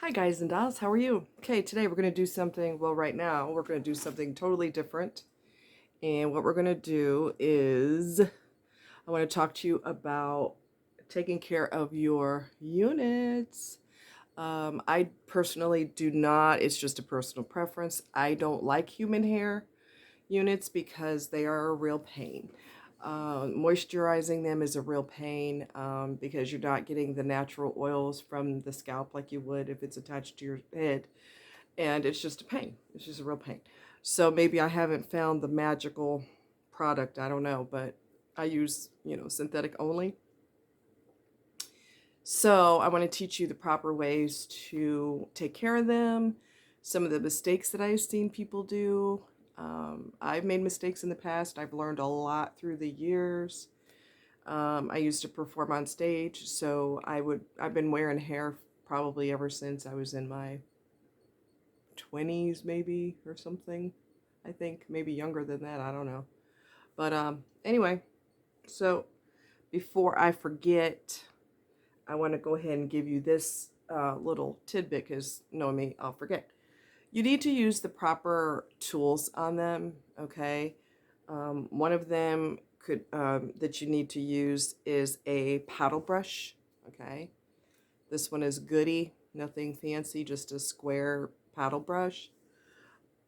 Hi guys and dolls, how are you? Okay, today we're going to do something, well right now we're going to do something totally different. And what we're going to do is, I want to talk to you about taking care of your units. I personally do not, it's just a personal preference. I don't like human hair units because they are a real pain. Moisturizing them is a real pain because you're not getting the natural oils from the scalp like you would if it's attached to your head. And it's just a pain. It's just a real pain. So maybe I haven't found the magical product. I don't know, but I use, synthetic only. So I want to teach you the proper ways to take care of them, some of the mistakes that I've seen people do. I've made mistakes in the past. I've learned a lot through the years. I used to perform on stage, so I've been wearing hair probably ever since I was in my 20s maybe or something. I think maybe younger than that, I don't know. But anyway, so before I forget, I want to go ahead and give you this little tidbit because knowing me, I'll forget. You need to use the proper tools on them, okay? One of them that you need to use is a paddle brush, okay? This one is Goody, nothing fancy, just a square paddle brush.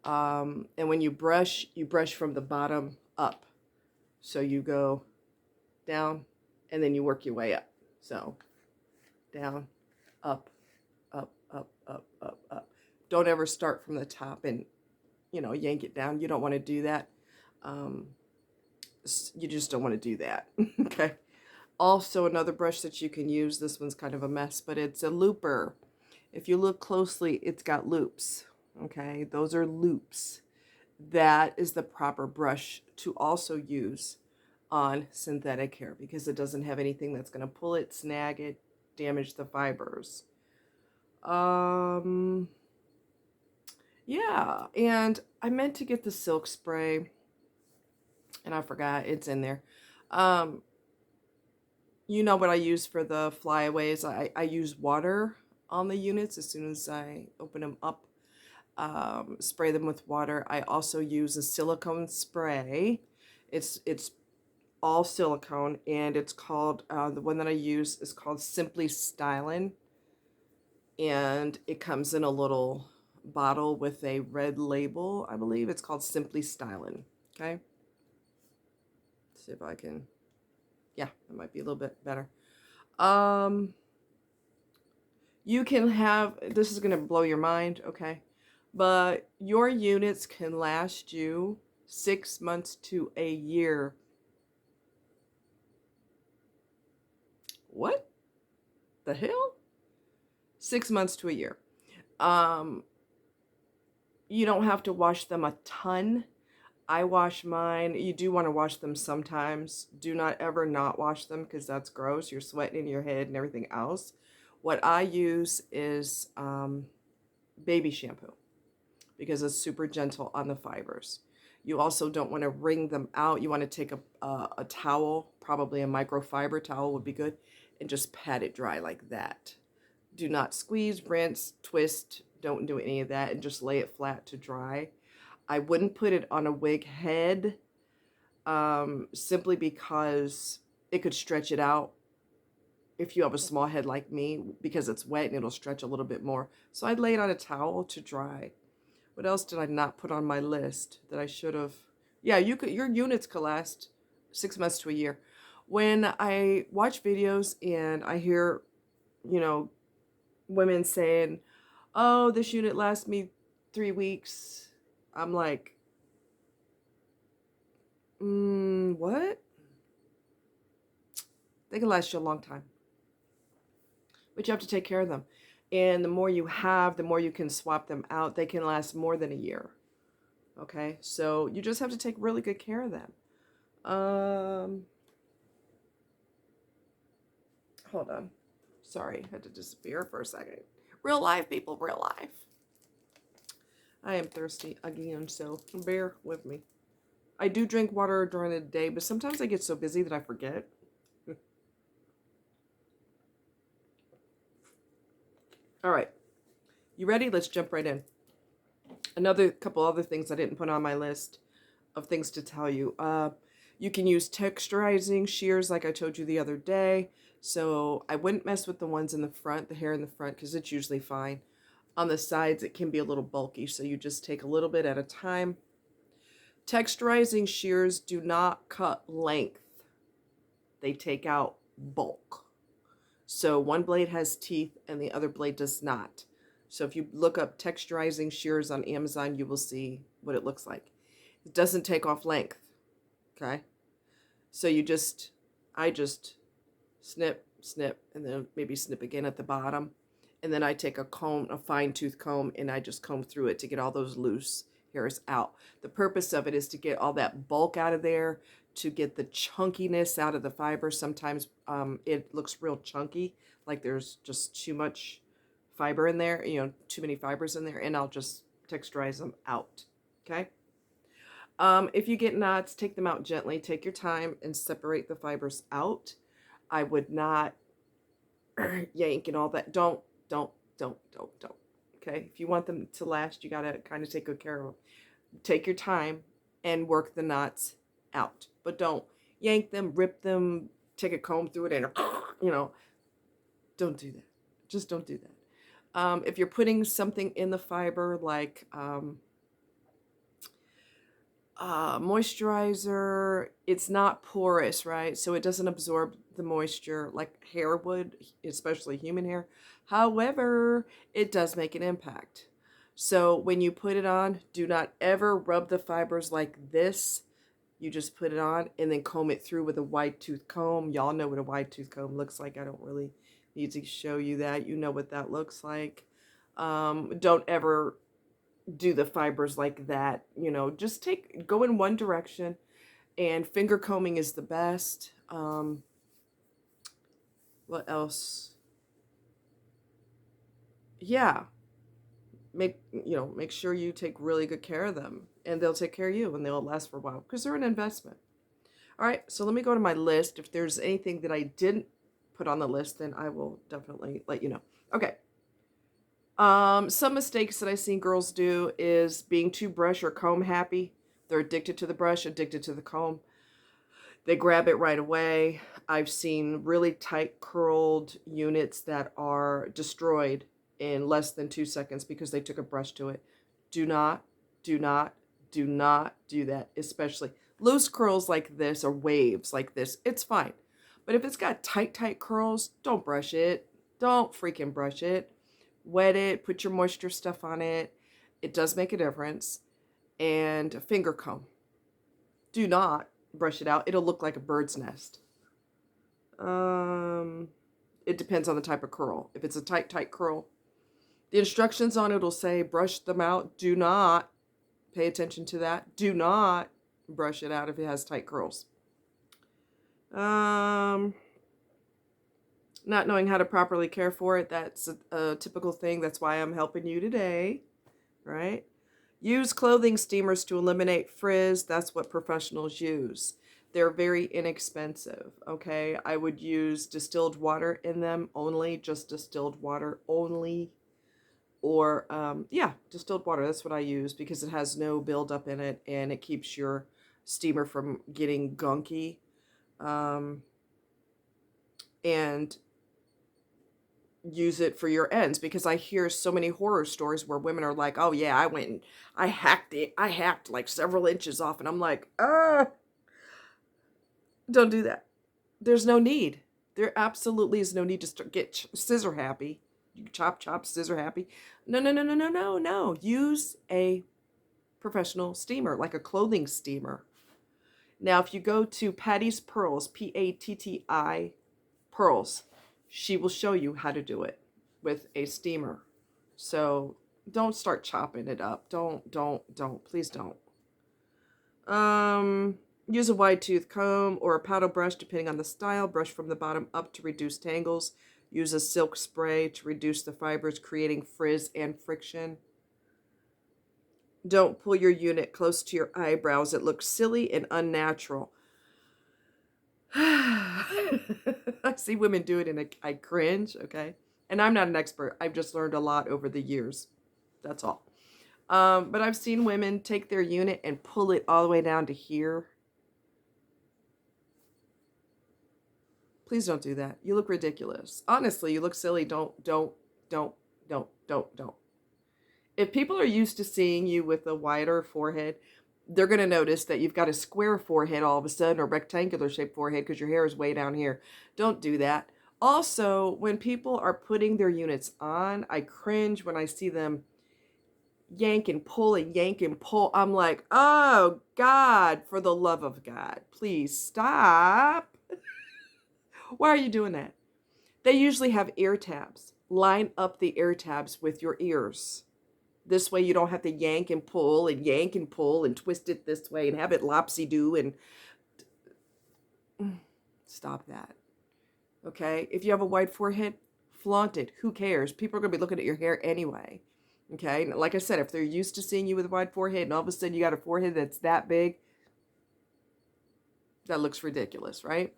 And when you brush from the bottom up. So you go down and then you work your way up. So down, up, up, up, up, up, up. Don't ever start from the top and, yank it down. You don't want to do that. Um, you just don't want to do that. Okay. Also, another brush that you can use, this one's kind of a mess, but it's a looper. If you look closely, it's got loops. Okay. Those are loops. That is the proper brush to also use on synthetic hair because it doesn't have anything that's going to pull it, snag it, damage the fibers. Um, yeah, and I meant to get the silk spray and I forgot it's in there. Um, you know what I use for the flyaways? I use water on the units as soon as I open them up. Spray them with water. I also use a silicone spray. It's all silicone, and it's called the one that I use is called Simply Stylin', and it comes in a little bottle with a red label. I believe it's called Simply Stylin'. Okay, let's see if I can. Yeah, it might be a little bit better. Um, you can have this is gonna blow your mind. Okay, but your units can last you 6 months to a year. What the hell? 6 months to a year. Um, you don't have to wash them a ton. I wash mine. You do want to wash them sometimes. Do not ever not wash them because that's gross. You're sweating in your head and everything else. What I use is baby shampoo because it's super gentle on the fibers. You also don't want to wring them out. You want to take a towel, probably a microfiber towel would be good, and just pat it dry like that. Do not squeeze, rinse, twist. Don't do any of that and just lay it flat to dry. I wouldn't put it on a wig head simply because it could stretch it out if you have a small head like me because it's wet and it'll stretch a little bit more. So I'd lay it on a towel to dry. What else did I not put on my list that I should have? Yeah, your units could last 6 months to a year. When I watch videos and I hear, you know, women saying, "Oh, this unit lasts me 3 weeks," I'm like, what? They can last you a long time, but you have to take care of them. And the more you have, the more you can swap them out. They can last more than a year. Okay, so you just have to take really good care of them. Um, Hold on. Sorry, I had to disappear for a second. Real life, people, real life. I am thirsty again, so bear with me. I do drink water during the day, but sometimes I get so busy that I forget. All right. You ready? Let's jump right in. Another couple other things I didn't put on my list of things to tell you. You can use texturizing shears like I told you the other day. So I wouldn't mess with the ones in the front, the hair in the front, because it's usually fine. On the sides, it can be a little bulky, so you just take a little bit at a time. Texturizing shears do not cut length. They take out bulk. So one blade has teeth and the other blade does not. So if you look up texturizing shears on Amazon, you will see what it looks like. It doesn't take off length. Okay. So I just snip, snip, and then maybe snip again at the bottom. And then I take a comb, a fine tooth comb, and I just comb through it to get all those loose hairs out. The purpose of it is to get all that bulk out of there, to get the chunkiness out of the fiber. Sometimes it looks real chunky, like there's just too much fiber in there, too many fibers in there, and I'll just texturize them out. Okay. If you get knots, take them out gently. Take your time and separate the fibers out. I would not yank and all that. Don't. Okay. If you want them to last, you got to kind of take good care of them. Take your time and work the knots out, but don't yank them, rip them, take a comb through it, and don't do that. Just don't do that. If you're putting something in the fiber like moisturizer, it's not porous, right? So it doesn't absorb the moisture like hair would, especially human hair. However, it does make an impact. So when you put it on, do not ever rub the fibers like this. You just put it on and then comb it through with a wide tooth comb. Y'all know what a wide tooth comb looks like. I don't really need to show you that. You know what that looks like. Don't ever do the fibers like that. Just go in one direction, and finger combing is the best. What else? Yeah. Make sure you take really good care of them, and they'll take care of you, and they'll last for a while because they're an investment. All right, so let me go to my list. If there's anything that I didn't put on the list, then I will definitely let you know. Okay. Some mistakes that I've seen girls do is being too brush or comb happy. They're addicted to the brush, addicted to the comb. They grab it right away. I've seen really tight curled units that are destroyed in less than 2 seconds because they took a brush to it. Do not do that, especially loose curls like this or waves like this. It's fine. But if it's got tight curls, don't brush it. Don't freaking brush it. Wet it, put your moisture stuff on it. It does make a difference. And a finger comb. Do not brush it out. It'll look like a bird's nest. It depends on the type of curl. If it's a tight curl, the instructions on it will say brush them out. Do not pay attention to that. Do not brush it out if it has tight curls. Not knowing how to properly care for it, that's a typical thing. That's why I'm helping you today, right? Use clothing steamers to eliminate frizz. That's what professionals use. They're very inexpensive, okay? I would use distilled water in them only, just distilled water only. Or, distilled water. That's what I use because it has no buildup in it and it keeps your steamer from getting gunky. And use it for your ends, because I hear so many horror stories where women are like, oh yeah, I went and I hacked like several inches off, and I'm like, don't do that. There's no need. There absolutely is no need to get scissor happy. You chop, scissor happy. No. Use a professional steamer, like a clothing steamer. Now, if you go to Patty's Pearls, Patti Pearls, she will show you how to do it with a steamer. So don't start chopping it up. Don't. Please don't. Use a wide tooth comb or a paddle brush depending on the style. Brush from the bottom up to reduce tangles. Use a silk spray to reduce the fibers, creating frizz and friction. Don't pull your unit close to your eyebrows. It looks silly and unnatural. I see women do it and I cringe, okay? And I'm not an expert. I've just learned a lot over the years. That's all. But I've seen women take their unit and pull it all the way down to here. Please don't do that. You look ridiculous. Honestly, you look silly. Don't. If people are used to seeing you with a wider forehead, they're going to notice that you've got a square forehead all of a sudden, or rectangular shaped forehead because your hair is way down here. Don't do that. Also, when people are putting their units on, I cringe when I see them yank and pull and yank and pull. I'm like, oh God, for the love of God, please stop. Why are you doing that? They usually have ear tabs. Line up the ear tabs with your ears. This way you don't have to yank and pull and twist it this way and have it lopsy-do and stop that. Okay? If you have a wide forehead, flaunt it. Who cares? People are going to be looking at your hair anyway. Okay? And like I said, if they're used to seeing you with a wide forehead and all of a sudden you got a forehead that's that big, that looks ridiculous, right?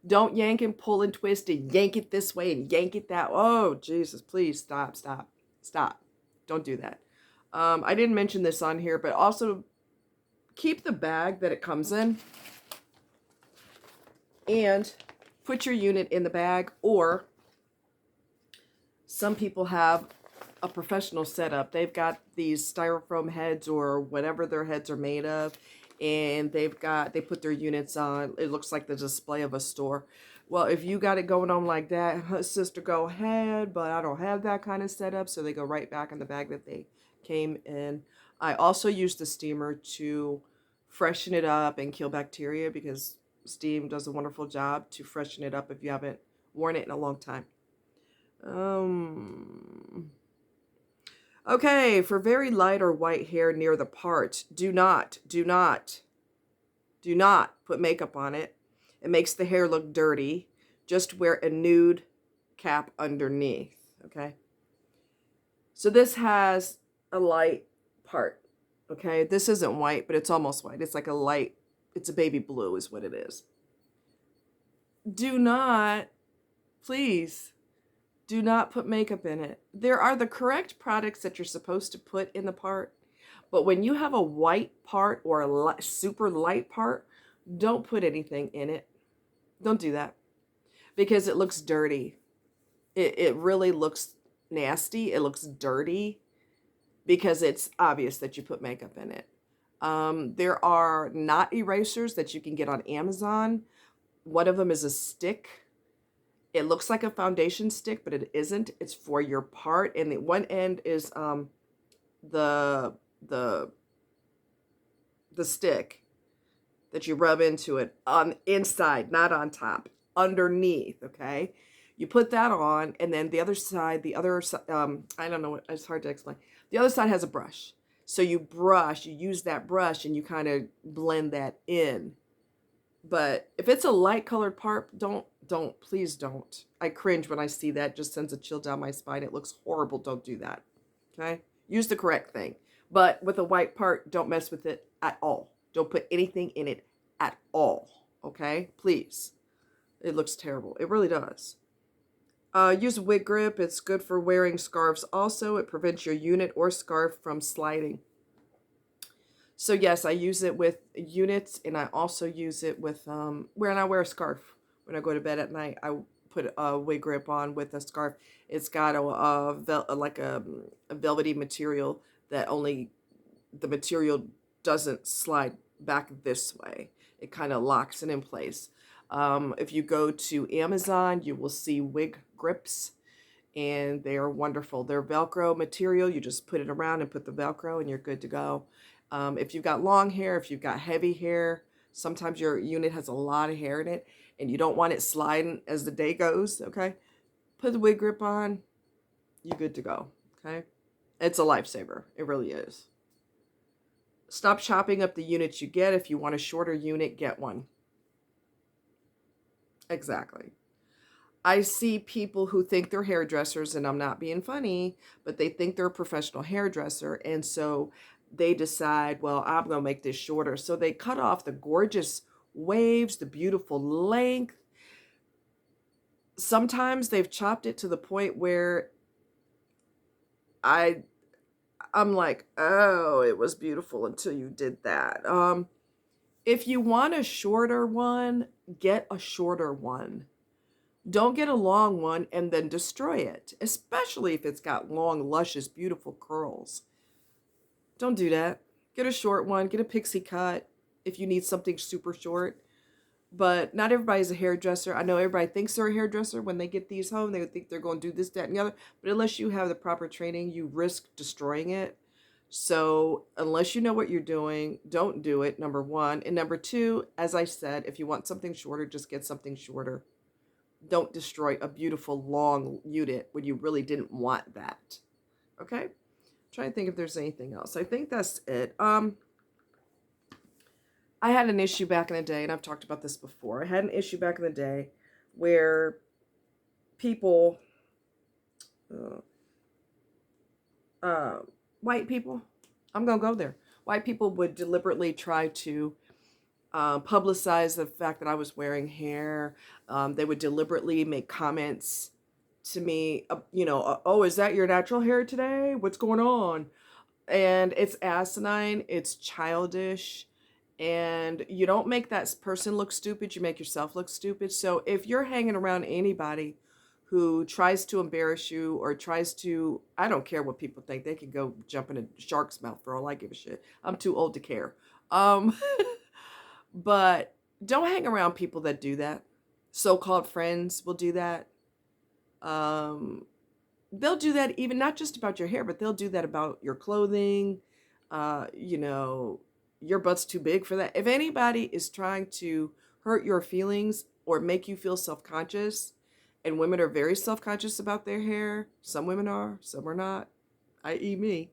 Don't yank and pull and twist and yank it this way and yank it that way. Oh, Jesus, please stop. Don't do that. I didn't mention this on here, but also keep the bag that it comes in and put your unit in the bag, or some people have a professional setup. They've got these styrofoam heads or whatever their heads are made of, and they put their units on. It looks like the display of a store. Well, if you got it going on like that, sister, go ahead, but I don't have that kind of setup, so they go right back in the bag that they came in. I also use the steamer to freshen it up and kill bacteria, because steam does a wonderful job to freshen it up if you haven't worn it in a long time. Okay, for very light or white hair near the part, do not put makeup on it. It makes the hair look dirty. Just wear a nude cap underneath, okay? So this has a light part, okay? This isn't white, but it's almost white. It's like a light, it's a baby blue is what it is. Do not, please, do not put makeup in it. There are the correct products that you're supposed to put in the part, but when you have a white part or a super light part, don't put anything in it. Don't do that, because it looks dirty. It really looks nasty. It looks dirty because it's obvious that you put makeup in it. There are knot erasers that you can get on Amazon. One of them is a stick. It looks like a foundation stick, but it isn't. It's for your part, and the one end is the stick that you rub into it on inside, not on top, underneath. Okay, you put that on, and then the other side, I don't know, it's hard to explain. The other side has a brush, so you use that brush, and you kind of blend that in. But if it's a light colored part, please don't. I cringe when I see that. It just sends a chill down my spine. It looks horrible. Don't do that. Okay? Use the correct thing. But with a white part, don't mess with it at all. Don't put anything in it at all. Okay? Please. It looks terrible. It really does. Use a wig grip. It's good for wearing scarves also. It prevents your unit or scarf from sliding. So yes, I use it with units, and I also use it with when I wear a scarf. When I go to bed at night, I put a wig grip on with a scarf. It's got a velvety material that only the material doesn't slide back this way. It kind of locks it in place. If you go to Amazon, you will see wig grips, and they are wonderful. They're Velcro material. You just put it around and put the Velcro, and you're good to go. If you've got long hair, if you've got heavy hair, sometimes your unit has a lot of hair in it and you don't want it sliding as the day goes, okay? Put the wig grip on, you're good to go, okay? It's a lifesaver. It really is. Stop chopping up the units you get. If you want a shorter unit, get one. Exactly. I see people who think they're hairdressers, and I'm not being funny, but they think they're a professional hairdresser, and so they decide, well, I'm going to make this shorter. So they cut off the gorgeous waves, the beautiful length. Sometimes they've chopped it to the point where I I'm like, oh, it was beautiful until you did that. If you want a shorter one, get a shorter one. Don't get a long one and then destroy it, especially if it's got long, luscious, beautiful curls. Don't do that. Get a short one, get a pixie cut if you need something super short. But not everybody's a hairdresser. I know everybody thinks they're a hairdresser when they get these home. They think they're going to do this, that, and the other. But unless you have the proper training, you risk destroying it. So unless you know what you're doing, don't do it, number one. And number two, as I said, if you want something shorter, just get something shorter. Don't destroy a beautiful long unit when you really didn't want that. Okay? Trying to think if there's anything else. I think that's it. I had an issue back in the day, and I've talked about this before. I had an issue back in the day where people, white people, I'm going to go there. White people would deliberately try to publicize the fact that I was wearing hair. They would deliberately make comments to me, oh, is that your natural hair today? What's going on? And it's asinine, it's childish, and you don't make that person look stupid, you make yourself look stupid. So if you're hanging around anybody who tries to embarrass you or tries to, I don't care what people think, they can go jump in a shark's mouth for all I give a shit. I'm too old to care. But don't hang around people that do that. So-called friends will do that. They'll do that even not just about your hair, but they'll do that about your clothing. Your butt's too big for that. If anybody is trying to hurt your feelings or make you feel self-conscious, and women are very self-conscious about their hair, some women are, some are not, i.e. me.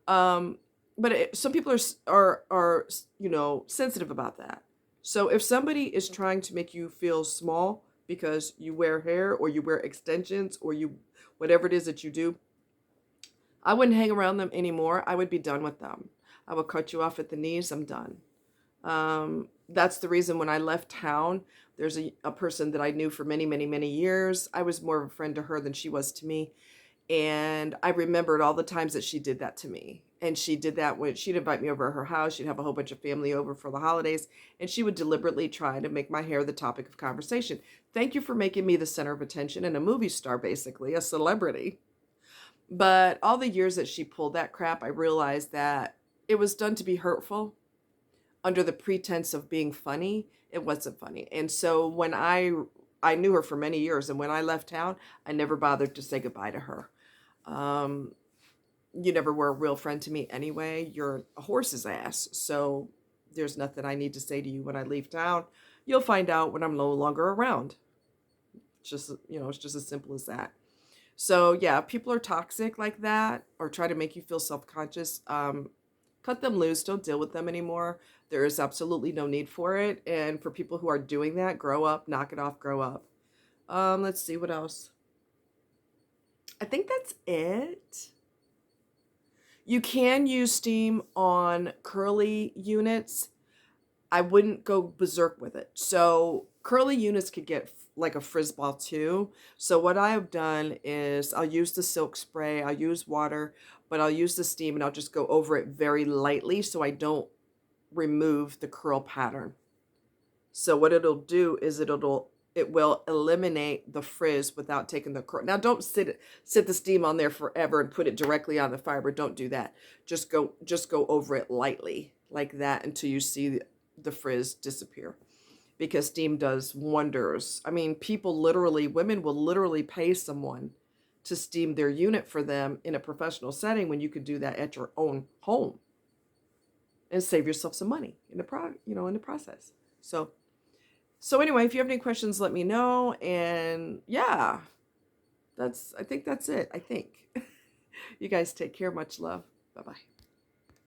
But some people are sensitive about that. So if somebody is trying to make you feel small because you wear hair or you wear extensions or you whatever it is that you do, I wouldn't hang around them anymore. I would be done with them. I would cut you off at the knees. I'm done. That's the reason when I left town, there's a person that I knew for many, many, many years. I was more of a friend to her than she was to me. And I remembered all the times that she did that to me. And she did that when she'd invite me over to her house. She'd have a whole bunch of family over for the holidays. And she would deliberately try to make my hair the topic of conversation. Thank you for making me the center of attention and a movie star, basically, a celebrity. But all the years that she pulled that crap, I realized that it was done to be hurtful under the pretense of being funny. It wasn't funny. And so when I knew her for many years, and when I left town, I never bothered to say goodbye to her. You never were a real friend to me anyway. You're a horse's ass. So there's nothing I need to say to you when I leave town. You'll find out when I'm no longer around. It's just as simple as that. So yeah, if people are toxic like that or try to make you feel self-conscious, cut them loose. Don't deal with them anymore. There is absolutely no need for it. And for people who are doing that, grow up, knock it off, grow up. Let's see what else. I think that's it. You can use steam on curly units. I wouldn't go berserk with it. So curly units could get like a frizz ball too. So what I have done is I'll use the silk spray, I'll use water, but I'll use the steam and I'll just go over it very lightly so I don't remove the curl pattern. So what it'll do is it will eliminate the frizz without taking the curl. Now don't sit the steam on there forever and put it directly on the fiber. Don't do that. Just go over it lightly like that until you see the frizz disappear. Because steam does wonders. I mean, women will literally pay someone to steam their unit for them in a professional setting when you could do that at your own home and save yourself some money in the process. So anyway, if you have any questions, let me know. And yeah, I think that's it. I think. You guys take care. Much love. Bye-bye.